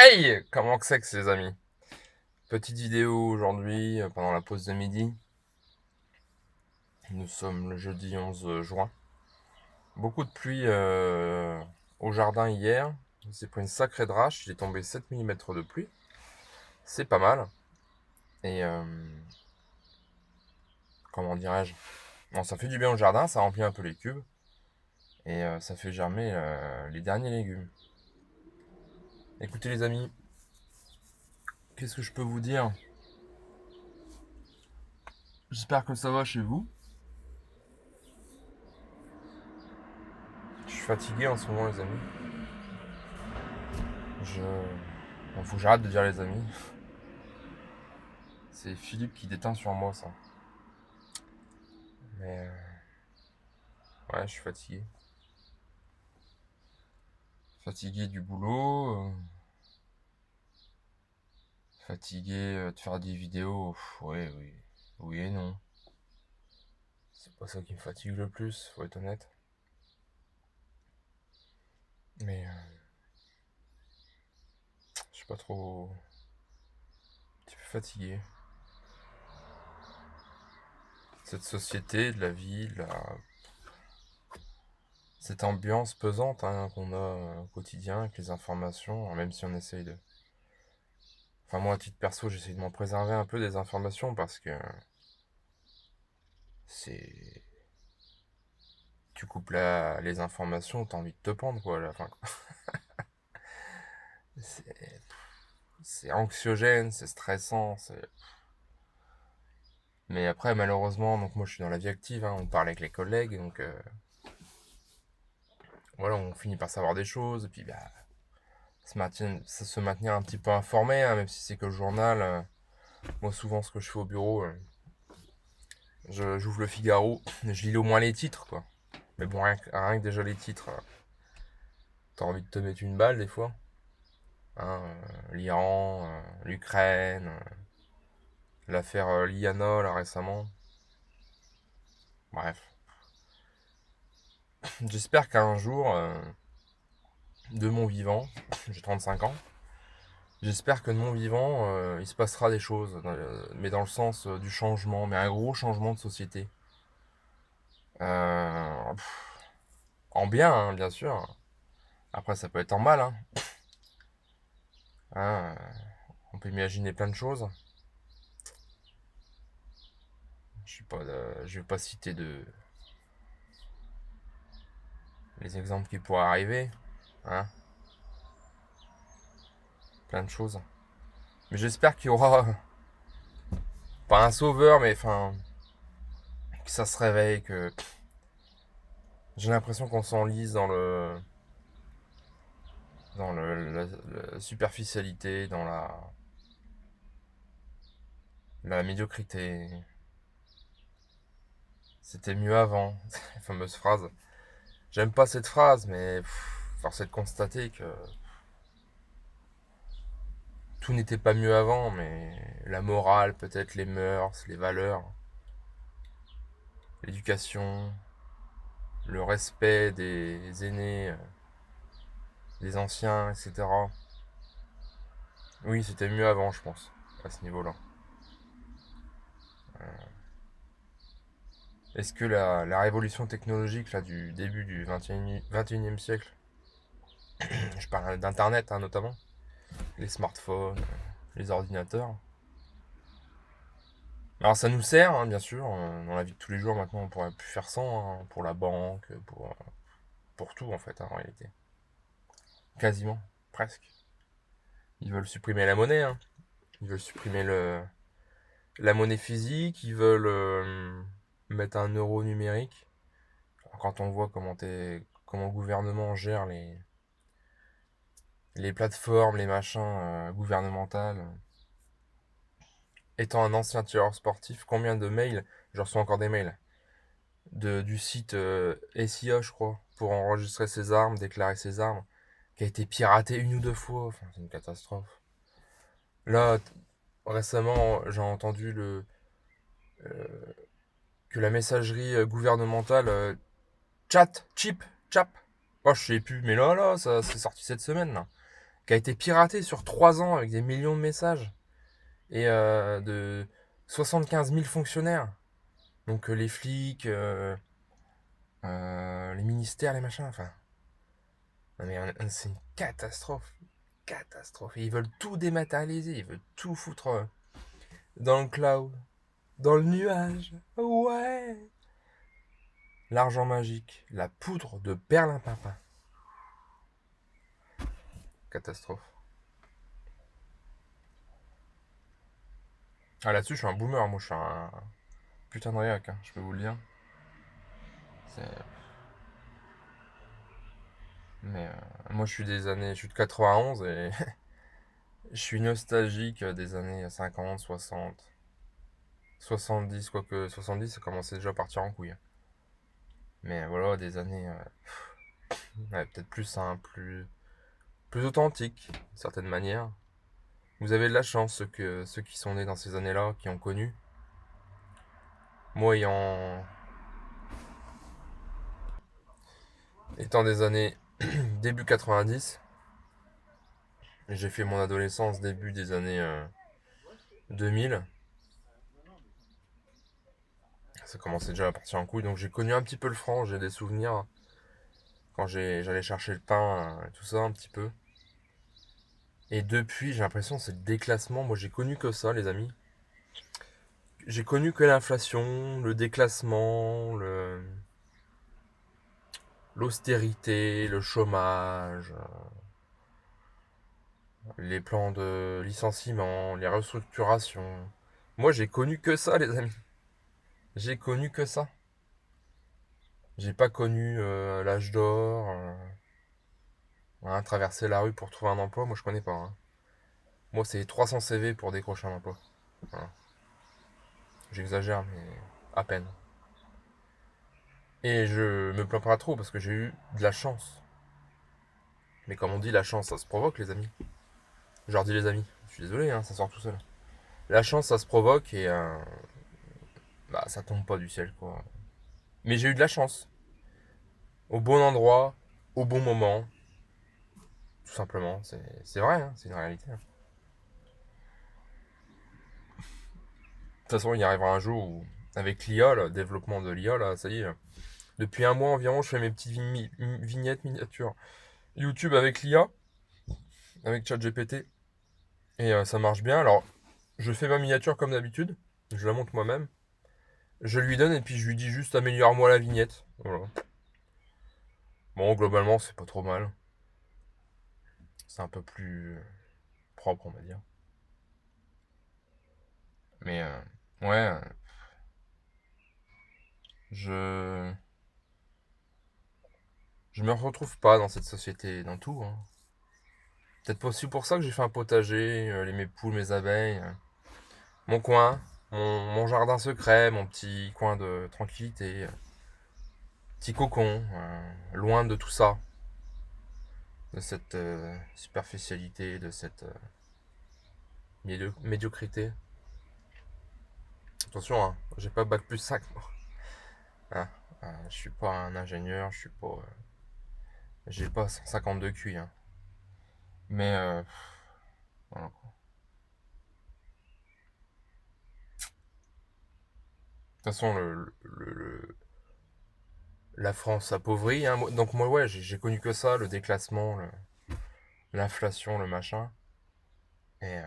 Hey! Comment que c'est les amis? Petite vidéo aujourd'hui pendant la pause de midi. Nous sommes le jeudi 11 juin. Beaucoup de pluie au jardin hier. J'ai pris une sacrée drache. Il est tombé 7 millimètres de pluie. C'est pas mal. Et comment dirais-je? Bon, ça fait du bien au jardin, ça remplit un peu les cubes. Et ça fait germer les derniers légumes. Écoutez les amis, qu'est-ce que je peux vous dire? J'espère que ça va chez vous. Je suis fatigué en ce moment les amis. Je... Bon, faut que j'arrête de dire les amis. C'est Philippe qui déteint sur moi, ça. Mais ouais, je suis fatigué. Fatigué du boulot, fatigué de faire des vidéos. Ouais, oui. Oui et non. C'est pas ça qui me fatigue le plus, faut être honnête. Mais je suis pas trop. Un petit peu fatigué. Cette société, de la vie, cette ambiance pesante hein, qu'on a au quotidien avec les informations, même si on essaye de. Enfin, moi, à titre perso, j'essaye de m'en préserver un peu des informations parce que c'est. Tu coupes les informations, t'as envie de te pendre, quoi, à la fin. C'est c'est anxiogène, c'est stressant, mais après, malheureusement, donc moi je suis dans la vie active, hein, on parle avec les collègues, donc voilà, on finit par savoir des choses, et puis bah, se maintenir un petit peu informé, hein, même si c'est que le journal. Moi, souvent, ce que je fais au bureau, j'ouvre le Figaro, je lis au moins les titres, quoi. Mais bon, rien que déjà les titres, t'as envie de te mettre une balle des fois. Hein, l'Iran, l'Ukraine, l'affaire Liana, là, récemment. Bref. J'espère qu'un jour, de mon vivant, j'ai 35 ans, j'espère que de mon vivant, il se passera des choses, mais dans le sens du changement, mais un gros changement de société. En bien, hein, bien sûr. Après, ça peut être en mal. Hein. Hein, on peut imaginer plein de choses. Je vais pas citer les exemples qui pourraient arriver. Hein, plein de choses. Mais j'espère qu'il y aura pas un sauveur, mais enfin que ça se réveille, que j'ai l'impression qu'on s'enlise dans la superficialité, dans la médiocrité. C'était mieux avant. La fameuse phrase. J'aime pas cette phrase, mais force est de constater que tout n'était pas mieux avant, mais la morale, peut-être les mœurs, les valeurs, l'éducation, le respect des aînés, des anciens, etc. Oui, c'était mieux avant, je pense, à ce niveau-là. Est-ce que la révolution technologique là, du début du 21e siècle, je parle d'Internet hein, notamment, les smartphones, les ordinateurs, alors ça nous sert, hein, bien sûr, dans la vie de tous les jours maintenant on pourrait plus faire sans, hein, pour la banque, pour tout en fait, hein, en réalité. Quasiment, presque. Ils veulent supprimer la monnaie, hein. Ils veulent supprimer la monnaie physique, ils veulent mettre un euro numérique. Quand on voit comment le gouvernement gère les plateformes, les machins gouvernementales. Étant un ancien tireur sportif, combien de mails, je reçois encore des mails, du site SIA, je crois, pour enregistrer ses armes, déclarer ses armes, qui a été piraté une ou deux fois. Enfin, c'est une catastrophe. Là, récemment, j'ai entendu que la messagerie gouvernementale chat, chip, chap. Oh, je sais plus, mais là, ça c'est sorti cette semaine, là. qui a été piraté sur 3 ans avec des millions de messages et de 75 000 fonctionnaires. Donc les flics, les ministères, les machins, enfin. Non mais c'est une catastrophe. Catastrophe. Et ils veulent tout dématérialiser, ils veulent tout foutre dans le cloud, dans le nuage. Ouais. L'argent magique, la poudre de perlimpinpin. Catastrophe. Ah là-dessus, je suis un boomer, moi je suis un putain de réac, hein, je peux vous le dire. C'est- Mais moi je suis de 91 et je suis nostalgique des années 50, 60, 70, quoique 70 ça commençait déjà à partir en couille. Mais voilà, des années ouais, peut-être plus simples, plus authentiques, d'une certaine manière. Vous avez de la chance, ceux qui sont nés dans ces années-là, qui ont connu. Moi, étant des années début 90, j'ai fait mon adolescence début des années 2000. Ça commençait déjà à partir en couille, donc j'ai connu un petit peu le franc, j'ai des souvenirs quand j'allais chercher le pain et tout ça un petit peu. Et depuis, j'ai l'impression que c'est le déclassement. Moi, j'ai connu que ça, les amis. J'ai connu que l'inflation, le déclassement, l'austérité, le chômage, les plans de licenciement, les restructurations. Moi, j'ai connu que ça, les amis. J'ai connu que ça. J'ai pas connu l'âge d'or, hein, traverser la rue pour trouver un emploi. Moi, je connais pas, hein. Moi, c'est 300 CV pour décrocher un emploi. Voilà. J'exagère, mais à peine. Et je me plains pas trop parce que j'ai eu de la chance. Mais comme on dit, la chance, ça se provoque, les amis. Je leur dis les amis. Je suis désolé, hein, ça sort tout seul. La chance, ça se provoque et bah, ça tombe pas du ciel, quoi. Mais j'ai eu de la chance. Au bon endroit, au bon moment. Tout simplement. C'est vrai, hein, c'est une réalité, hein. De toute façon, il y arrivera un jour où, avec l'IA, le développement de l'IA, là, ça y est. Depuis un mois environ, je fais mes petites vignettes miniatures YouTube avec l'IA, avec ChatGPT. Et ça marche bien. Alors, je fais ma miniature comme d'habitude. Je la monte moi-même. Je lui donne et puis je lui dis juste améliore-moi la vignette. Voilà. Bon, globalement, c'est pas trop mal. C'est un peu plus propre, on va dire. Mais ouais, je je me retrouve pas dans cette société, dans tout, hein. Peut-être pas aussi pour ça que j'ai fait un potager, mes poules, mes abeilles, mon coin, mon jardin secret, mon petit coin de tranquillité, petit cocon, loin de tout ça, de cette superficialité, de cette médiocrité. Attention, hein, j'ai pas bac plus 5, moi. Hein, je suis pas un ingénieur, je suis pas, j'ai pas 152 QI, hein. Mais voilà. De toute façon, la France s'appauvrit, hein. Donc moi, ouais, j'ai connu que ça, le déclassement, l'inflation, le machin. Et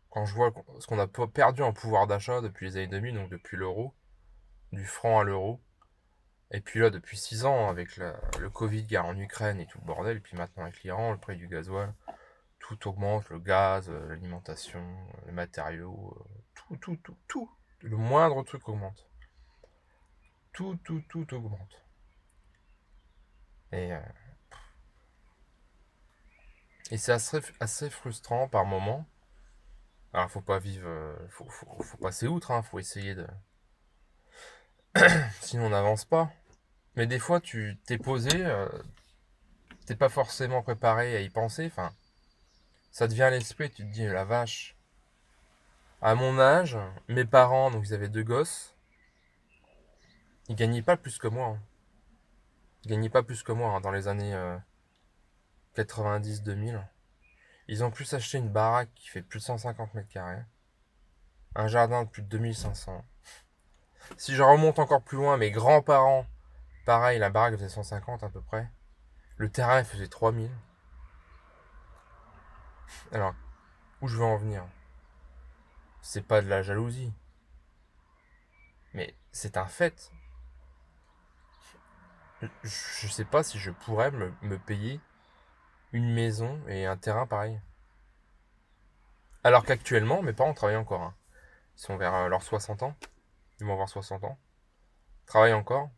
quand je vois ce qu'on a perdu en pouvoir d'achat depuis les années 2000, donc depuis l'euro, du franc à l'euro, et puis là, depuis 6 ans, avec le Covid, guerre en Ukraine et tout le bordel, et puis maintenant avec l'Iran, le prix du gasoil, tout augmente, le gaz, l'alimentation, les matériaux, tout. Le moindre truc augmente. Tout augmente. Et, et c'est assez frustrant par moment. Alors, faut pas vivre, faut passer outre, hein, faut essayer de. Sinon, on n'avance pas. Mais des fois, tu t'es posé, t'es pas forcément préparé à y penser. Enfin, ça te vient à l'esprit, tu te dis, la vache. À mon âge, mes parents, donc ils avaient deux gosses, ils gagnaient pas plus que moi, hein. Ils gagnaient pas plus que moi, hein, dans les années 90-2000. Ils ont pu s'acheter une baraque qui fait plus de 150 mètres carrés. Un jardin de plus de 2500. Si je remonte encore plus loin, mes grands-parents, pareil, la baraque faisait 150 à peu près. Le terrain faisait 3000. Alors, où je veux en venir? C'est pas de la jalousie. Mais c'est un fait. Je sais pas si je pourrais me payer une maison et un terrain pareil. Alors qu'actuellement, mes parents travaillent encore, hein. Ils sont vers leurs 60 ans. Ils vont avoir 60 ans. Travaillent encore.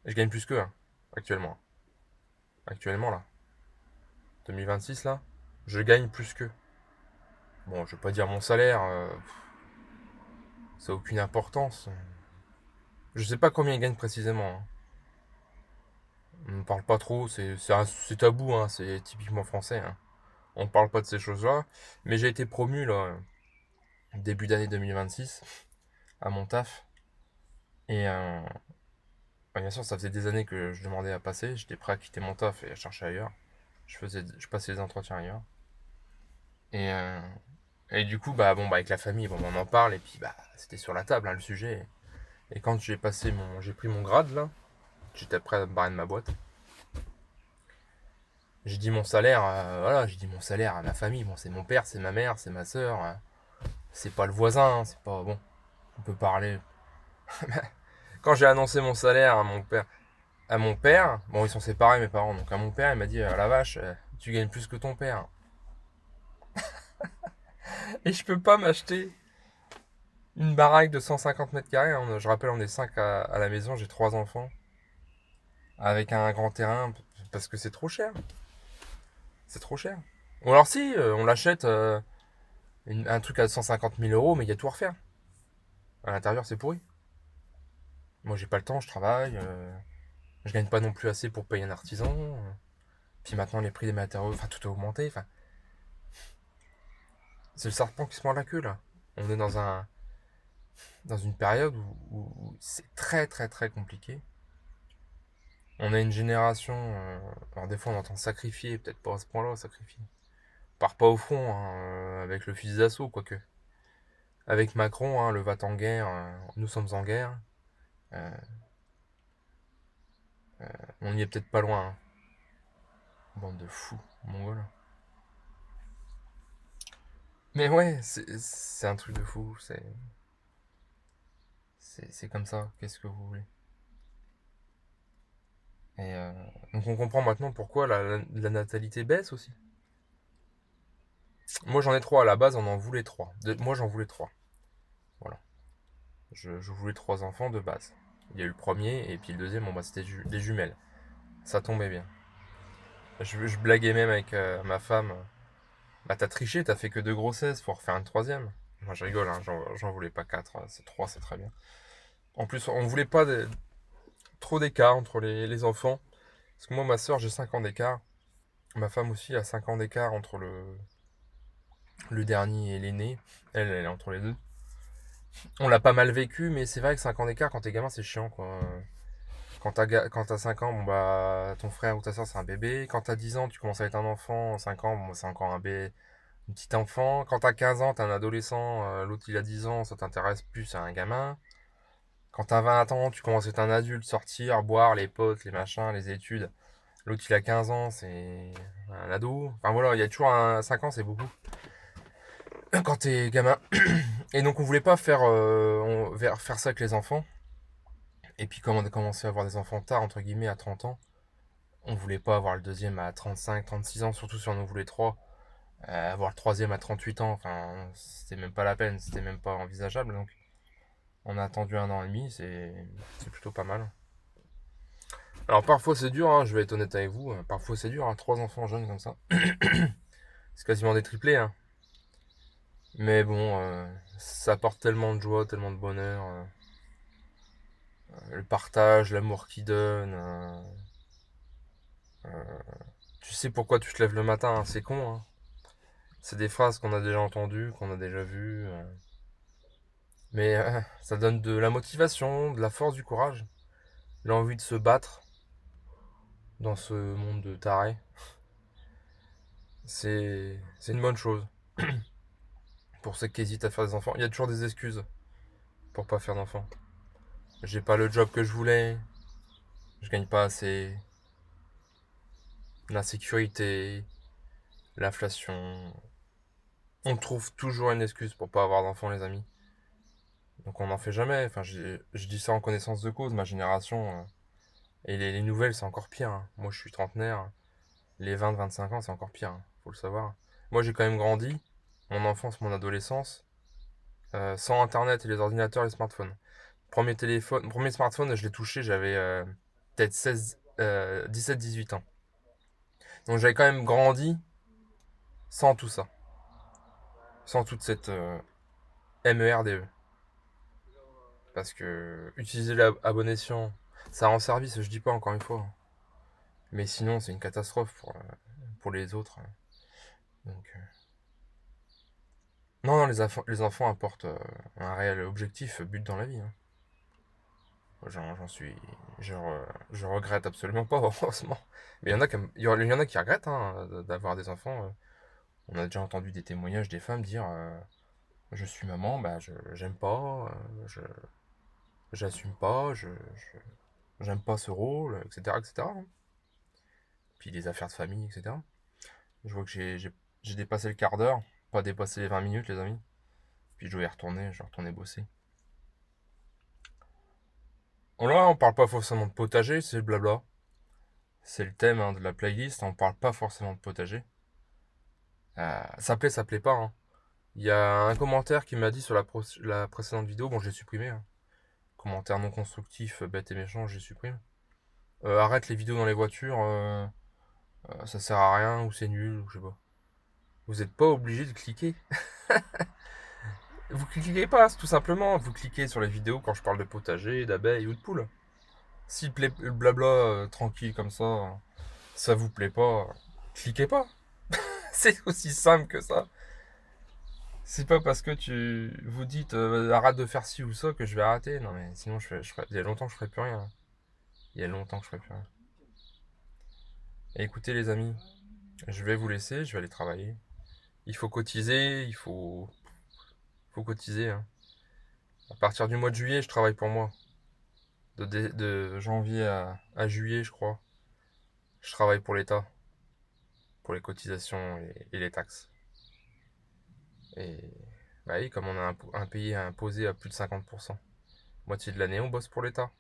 Et je gagne plus qu'eux, hein, actuellement. Actuellement, là. 2026, là. Je gagne plus qu'eux. Bon, je vais pas dire mon salaire. Ça n'a aucune importance. Je sais pas combien ils gagnent précisément, hein. On ne parle pas trop. C'est tabou, hein. C'est typiquement français, hein. On ne parle pas de ces choses-là. Mais j'ai été promu, là, début d'année 2026, à mon taf. Et bien sûr, ça faisait des années que je demandais à passer. J'étais prêt à quitter mon taf et à chercher ailleurs. Je passais des entretiens ailleurs. Et, euh, et du coup, bah, bon, bah, avec la famille, bon, on en parle. Et puis, bah, c'était sur la table, hein, le sujet. Et quand j'ai pris mon grade, là, j'étais prêt à me barrer de ma boîte. J'ai dit mon salaire, voilà, j'ai dit mon salaire à ma famille. Bon, c'est mon père, c'est ma mère, c'est ma soeur. C'est pas le voisin, hein, c'est pas, bon, on peut parler. Quand j'ai annoncé mon salaire à mon père, bon, ils sont séparés, mes parents, donc à mon père, il m'a dit, la vache, tu gagnes plus que ton père. Et je peux pas m'acheter une baraque de 150 mètres carrés. Hein. Je rappelle, on est 5 à la maison, j'ai 3 enfants. Avec un grand terrain, parce que c'est trop cher. C'est trop cher. Ou alors si, on l'achète un truc à 150 000 euros, mais il y a tout à refaire. À l'intérieur, c'est pourri. Moi, j'ai pas le temps, je travaille. Je gagne pas non plus assez pour payer un artisan. Puis maintenant, les prix des matériaux, enfin, tout a augmenté. Enfin, c'est le serpent qui se mord la queue, là. On est dans une période où c'est très, très, très compliqué. On a une génération, alors des fois on entend sacrifier, peut-être pas à ce point-là, sacrifier. On part pas au front, hein, avec le fusil d'assaut, quoique. Avec Macron, hein, le va en guerre, nous sommes en guerre. Euh, on y est peut-être pas loin, hein. Bande de fous, mongols. Mais ouais, c'est un truc de fou, c'est comme ça, qu'est-ce que vous voulez. Et donc on comprend maintenant pourquoi la natalité baisse aussi. Moi j'en ai trois, à la base on en voulait trois. Moi j'en voulais trois. Voilà. Je voulais trois enfants de base. Il y a eu le premier et puis le deuxième, bon bah c'était des jumelles. Ça tombait bien. Je blaguais même avec ma femme. Bah t'as triché, t'as fait que deux grossesses, faut refaire une troisième. Moi je rigole, hein, j'en voulais pas quatre, hein, c'est trois, c'est très bien. En plus, on voulait pas trop d'écart entre les enfants. Parce que moi, ma soeur, j'ai 5 ans d'écart. Ma femme aussi a 5 ans d'écart entre le dernier et l'aîné. Elle est entre les deux. On l'a pas mal vécu, mais c'est vrai que 5 ans d'écart, quand t'es gamin, c'est chiant, quoi. Quand t'as 5 ans, bon bah, ton frère ou ta soeur, c'est un bébé. Quand t'as 10 ans, tu commences à être un enfant. 5 ans, bon, bah, c'est encore un bébé, un petit enfant. Quand t'as 15 ans, t'es un adolescent. L'autre, il a 10 ans, ça t'intéresse plus, c'est un gamin. Quand t'as 20 ans, tu commences à être un adulte, sortir, boire, les potes, les machins, les études. L'autre, il a 15 ans, c'est un ado. Enfin voilà, il y a toujours 5 ans, c'est beaucoup. Quand t'es gamin. Et donc, on voulait pas faire ça avec les enfants. Et puis, comme on a commencé à avoir des enfants tard, entre guillemets, à 30 ans, on voulait pas avoir le deuxième à 35, 36 ans, surtout si on en voulait trois. Avoir le troisième à 38 ans, enfin, c'était même pas la peine, c'était même pas envisageable. Donc, on a attendu 1 an et demi, c'est plutôt pas mal. Alors, parfois c'est dur, hein, je vais être honnête avec vous. Parfois c'est dur, hein, trois enfants jeunes comme ça. C'est quasiment des triplés, hein. Mais bon, ça apporte tellement de joie, tellement de bonheur. Le partage, l'amour qu'ils donnent. Tu sais pourquoi tu te lèves le matin, hein, c'est con, hein. C'est des phrases qu'on a déjà entendues, qu'on a déjà vues. Mais ça donne de la motivation, de la force, du courage. L'envie de se battre dans ce monde de tarés. c'est une bonne chose. Pour ceux qui hésitent à faire des enfants, il y a toujours des excuses pour pas faire d'enfants. J'ai pas le job que je voulais, je gagne pas assez, l'insécurité, l'inflation. On trouve toujours une excuse pour pas avoir d'enfants, les amis. Donc on n'en fait jamais. Enfin, je dis ça en connaissance de cause. Ma génération, et les nouvelles, c'est encore pire, hein. Moi, je suis trentenaire. Les 20-25 ans, c'est encore pire, hein. Faut le savoir. Moi, j'ai quand même grandi, mon enfance, mon adolescence, sans Internet et les ordinateurs et les smartphones. Premier smartphone, je l'ai touché, j'avais peut-être 17-18 ans. Donc j'avais quand même grandi sans tout ça. Sans toute cette MERDE. Parce que utiliser la à bon escient, ça rend service, je dis pas encore une fois. Mais sinon, c'est une catastrophe pour les autres. Donc, non, non, les enfants apportent un réel objectif, but dans la vie, hein. J'en suis. Je regrette absolument pas, heureusement. Mais il y en a qui regrettent, hein, d'avoir des enfants. On a déjà entendu des témoignages des femmes dire je suis maman, bah j'aime pas, j'assume pas, j'aime pas ce rôle, etc. etc. Puis les affaires de famille, etc. Je vois que j'ai dépassé le quart d'heure, pas dépassé les 20 minutes, les amis. Puis je vais retourner bosser. Là, on parle pas forcément de potager, c'est le blabla. C'est le thème, hein, de la playlist, on parle pas forcément de potager. Ça plaît pas, hein. Il y a un commentaire qui m'a dit sur la précédente vidéo, bon j'ai supprimé, hein. Commentaire non constructif, bête et méchant, j'ai supprimé. Arrête les vidéos dans les voitures, ça sert à rien, ou c'est nul, ou je sais pas. Vous n'êtes pas obligé de cliquer. Vous cliquez pas, tout simplement. Vous cliquez sur les vidéos quand je parle de potager, d'abeilles ou de poules. Si le blabla tranquille comme ça vous plaît pas, cliquez pas. C'est aussi simple que ça. C'est pas parce que tu vous dites arrête de faire ci ou ça que je vais arrêter. Non mais sinon il y a longtemps que je ferai plus rien. Il y a longtemps que je ferai plus rien. Et écoutez les amis, je vais vous laisser, je vais aller travailler. Il faut cotiser, faut cotiser, hein. À partir du mois de juillet, je travaille pour moi. De janvier à juillet, je crois. Je travaille pour l'État, pour les cotisations et les taxes. Et bah oui, comme on a un pays à imposer à plus de 50%. Moitié de l'année, on bosse pour l'État.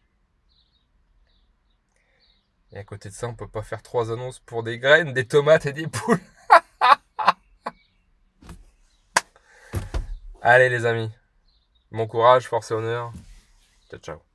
Et à côté de ça, on peut pas faire 3 annonces pour des graines, des tomates et des poules. Allez les amis, bon courage, force et honneur. Ciao ciao.